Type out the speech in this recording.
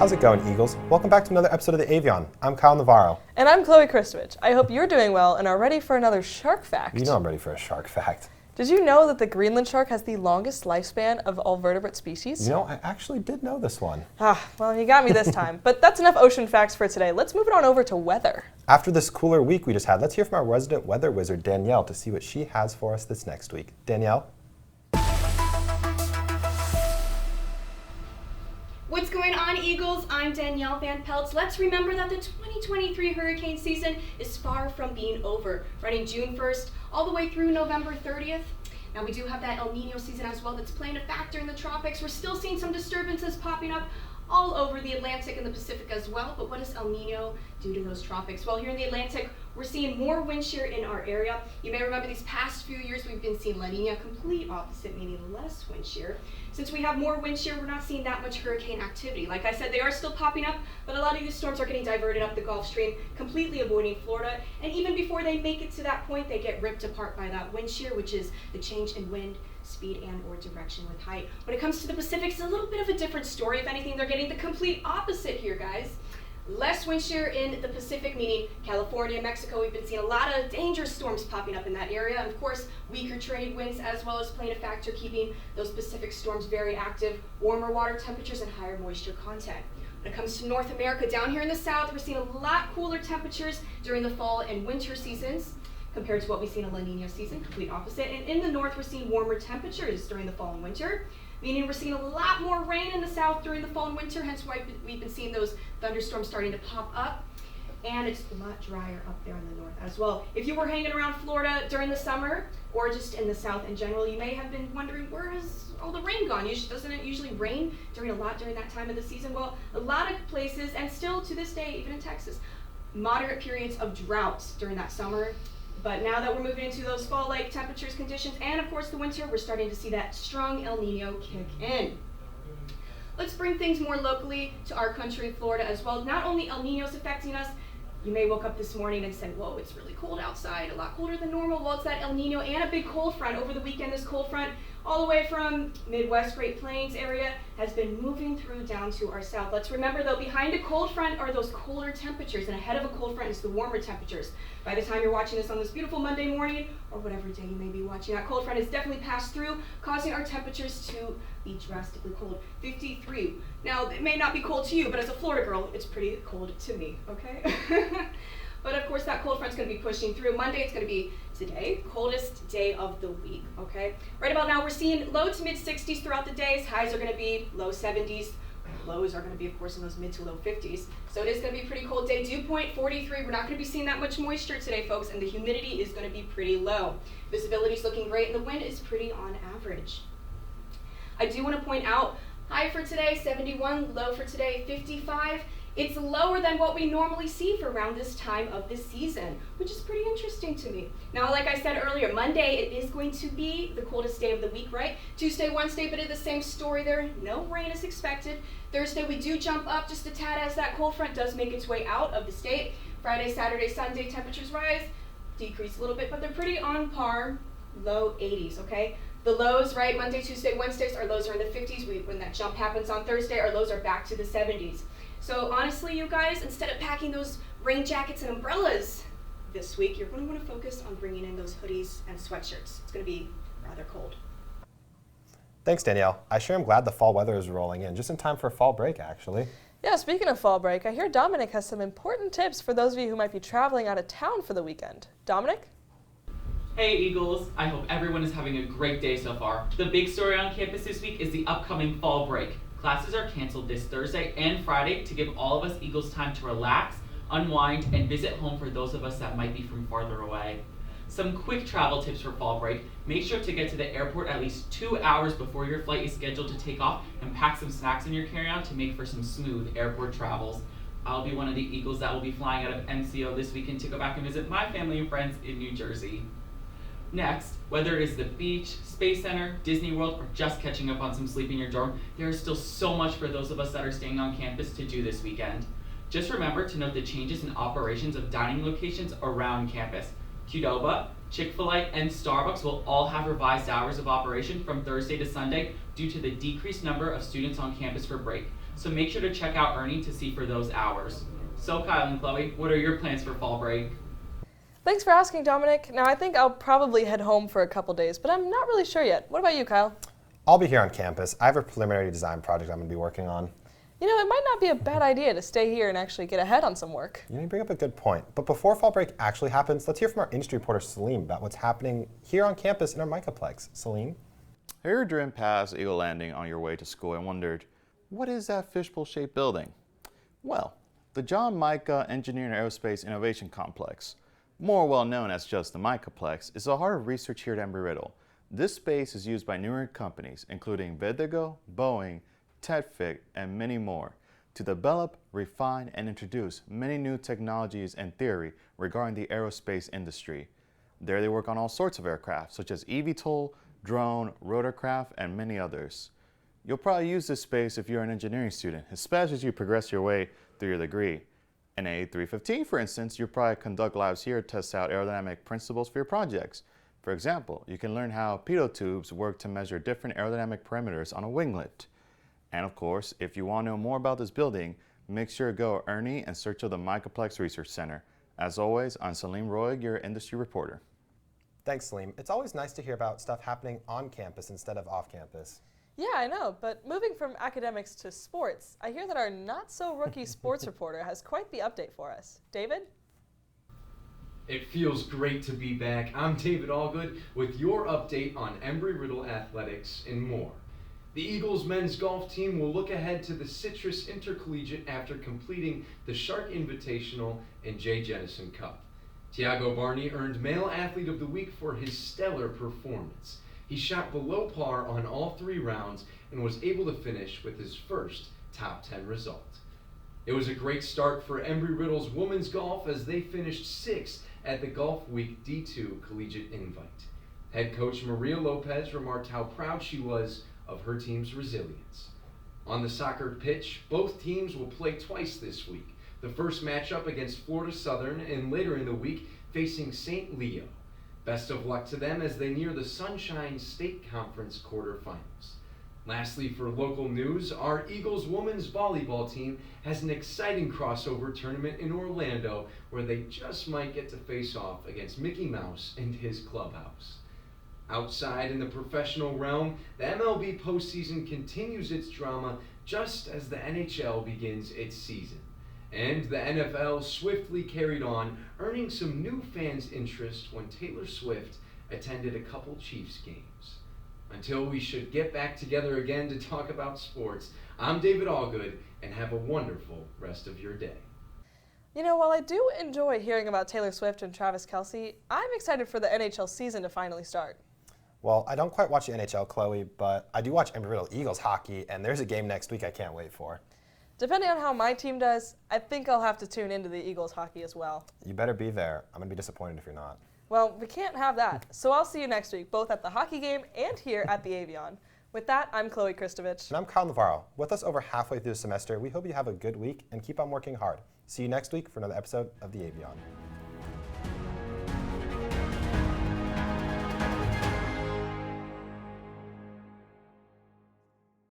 How's it going, Eagles? Welcome back to another episode of the Avion. I'm Kyle Navarro. And I'm Chloe Christovich. I hope you're doing well and are ready for another shark fact. You know I'm ready for a shark fact. Did you know that the Greenland shark has the longest lifespan of all vertebrate species? You know, I actually did know this one. Well, you got me this time. But that's enough ocean facts for today. Let's move it on over to weather. After this cooler week we just had, let's hear from our resident weather wizard, Danielle, to see what she has for us this next week. Danielle? What's going on, Eagles? I'm Danielle Van Peltz. Let's remember that the 2023 hurricane season is far from being over, running June 1st all the way through November 30th. Now, we do have that El Nino season as well that's playing a factor in the tropics. We're still seeing some disturbances popping up all over the Atlantic and the Pacific as well. But what does El Nino do to those tropics? Well, here in the Atlantic, we're seeing more wind shear in our area. You may remember these past few years we've been seeing La Nina, complete opposite, meaning less wind shear. Since we have more wind shear, we're not seeing that much hurricane activity. Like I said, they are still popping up, but a lot of these storms are getting diverted up the Gulf Stream, completely avoiding Florida. And even before they make it to that point, they get ripped apart by that wind shear, which is the change in wind speed and or direction with height. When it comes to the Pacific, it's a little bit of a different story. If anything, they're getting the complete opposite here, guys. Less wind shear in the Pacific, meaning California, Mexico. We've been seeing a lot of dangerous storms popping up in that area. And of course, weaker trade winds as well as playing a factor keeping those Pacific storms very active, warmer water temperatures and higher moisture content. When it comes to North America, down here in the south, we're seeing a lot cooler temperatures during the fall and winter seasons compared to what we see in a La Nina season, complete opposite. And in the north, we're seeing warmer temperatures during the fall and winter, meaning we're seeing a lot more rain in the south during the fall and winter, hence why we've been seeing those thunderstorms starting to pop up. And it's a lot drier up there in the north as well. If you were hanging around Florida during the summer, or just in the south in general, you may have been wondering, where has all the rain gone? Doesn't it usually rain during that time of the season? Well, a lot of places, and still to this day, even in Texas, moderate periods of droughts during that summer. But now that we're moving into those fall-like temperatures, conditions, and of course the winter, we're starting to see that strong El Nino kick in. Let's bring things more locally to our country, Florida, as well. Not only El Nino's affecting us, you may woke up this morning and said, whoa, it's really cold outside, a lot colder than normal. Well, it's that El Nino and a big cold front. Over the weekend, this cold front, all the way from Midwest Great Plains area, has been moving through down to our south. Let's remember, though, behind a cold front are those colder temperatures, and ahead of a cold front is the warmer temperatures. By the time you're watching this on this beautiful Monday morning, or whatever day you may be watching, that cold front has definitely passed through, causing our temperatures to be drastically cold. 53. Now, it may not be cold to you, but as a Florida girl, it's pretty cold to me, okay? But of course, that cold front's going to be pushing through. Monday, it's going to be today, coldest day of the week, okay? Right about now, we're seeing low to mid 60s throughout the days. Highs are going to be low 70s. Lows are going to be, of course, in those mid to low 50s. So it is going to be a pretty cold day. Dew point 43. We're not going to be seeing that much moisture today, folks, and the humidity is going to be pretty low. Visibility is looking great, and the wind is pretty on average. I do want to point out, high for today, 71, low for today, 55. It's lower than what we normally see for around this time of the season, which is pretty interesting to me. Now, like I said earlier, Monday, it is going to be the coldest day of the week, right? Tuesday, Wednesday, but it's the same story there. No rain is expected. Thursday, we do jump up just a tad as that cold front does make its way out of the state. Friday, Saturday, Sunday, temperatures rise, decrease a little bit, but they're pretty on par, low 80s, okay? The lows, right, Monday, Tuesday, Wednesdays, our lows are in the 50s. When that jump happens on Thursday, our lows are back to the 70s. So honestly, you guys, instead of packing those rain jackets and umbrellas this week, you're going to want to focus on bringing in those hoodies and sweatshirts. It's going to be rather cold. Thanks, Danielle. I sure am glad the fall weather is rolling in, just in time for fall break, actually. Yeah, speaking of fall break, I hear Dominic has some important tips for those of you who might be traveling out of town for the weekend. Dominic? Hey Eagles, I hope everyone is having a great day so far. The big story on campus this week is the upcoming fall break. Classes are canceled this Thursday and Friday to give all of us Eagles time to relax, unwind, and visit home for those of us that might be from farther away. Some quick travel tips for fall break. Make sure to get to the airport at least 2 hours before your flight is scheduled to take off and pack some snacks in your carry-on to make for some smooth airport travels. I'll be one of the Eagles that will be flying out of MCO this weekend to go back and visit my family and friends in New Jersey. Next, whether it is the beach, Space Center, Disney World, or just catching up on some sleep in your dorm, there is still so much for those of us that are staying on campus to do this weekend. Just remember to note the changes in operations of dining locations around campus. Qdoba, Chick-fil-A, and Starbucks will all have revised hours of operation from Thursday to Sunday due to the decreased number of students on campus for break. so make sure to check out Ernie to see for those hours. So Kyle and Chloe, what are your plans for fall break? Thanks for asking, Dominic. Now, I think I'll probably head home for a couple days, but I'm not really sure yet. What about you, Kyle? I'll be here on campus. I have a preliminary design project I'm going to be working on. You know, it might not be a bad idea to stay here and actually get ahead on some work. You bring up a good point. But before fall break actually happens, let's hear from our industry reporter, Salim, about what's happening here on campus in our Micaplex. Salim? Have you ever driven past Eagle Landing on your way to school and wondered, what is that fishbowl-shaped building? Well, the John Mica Engineering Aerospace Innovation Complex, more well known as just the Micaplex, is the heart of research here at Embry-Riddle. This space is used by numerous companies, including Vidigo, Boeing, Tedfig, and many more, to develop, refine, and introduce many new technologies and theory regarding the aerospace industry. There they work on all sorts of aircraft, such as eVTOL, drone, rotorcraft, and many others. You'll probably use this space if you're an engineering student, especially as you progress your way through your degree. In A315, for instance, you'll probably conduct labs here to test out aerodynamic principles for your projects. For example, you can learn how pitot tubes work to measure different aerodynamic parameters on a winglet. And of course, if you want to know more about this building, make sure to go to Ernie and search of the Micaplex Research Center. As always, I'm Salim Roig, your industry reporter. Thanks, Salim. It's always nice to hear about stuff happening on campus instead of off campus. Yeah, I know, but moving from academics to sports, I hear that our not-so-rookie sports reporter has quite the update for us. David? It feels great to be back. I'm David Allgood with your update on Embry-Riddle athletics and more. The Eagles men's golf team will look ahead to the Citrus Intercollegiate after completing the Shark Invitational and Jay Jennison Cup. Tiago Barney earned Male Athlete of the Week for his stellar performance. He shot below par on all 3 rounds and was able to finish with his first top 10 result. It was a great start for Embry-Riddle's women's golf as they finished 6th at the Golf Week D2 Collegiate Invite. Head coach Maria Lopez remarked how proud she was of her team's resilience. On the soccer pitch, both teams will play twice this week. The first matchup against Florida Southern and later in the week facing St. Leo. Best of luck to them as they near the Sunshine State Conference quarterfinals. Lastly, for local news, our Eagles women's volleyball team has an exciting crossover tournament in Orlando where they just might get to face off against Mickey Mouse and his clubhouse. Outside in the professional realm, the MLB postseason continues its drama just as the NHL begins its season. And the NFL swiftly carried on, earning some new fans' interest when Taylor Swift attended a couple Chiefs games. Until we should get back together again to talk about sports, I'm David Allgood, and have a wonderful rest of your day. You know, while I do enjoy hearing about Taylor Swift and Travis Kelce, I'm excited for the NHL season to finally start. Well, I don't quite watch the NHL, Chloe, but I do watch Embry-Riddle Eagles hockey, and there's a game next week I can't wait for. Depending on how my team does, I think I'll have to tune into the Eagles hockey as well. You better be there. I'm going to be disappointed if you're not. Well, we can't have that, so I'll see you next week, both at the hockey game and here at the Avion. With that, I'm Chloe Kristovich. And I'm Kyle Navarro. With us over halfway through the semester, we hope you have a good week and keep on working hard. See you next week for another episode of the Avion.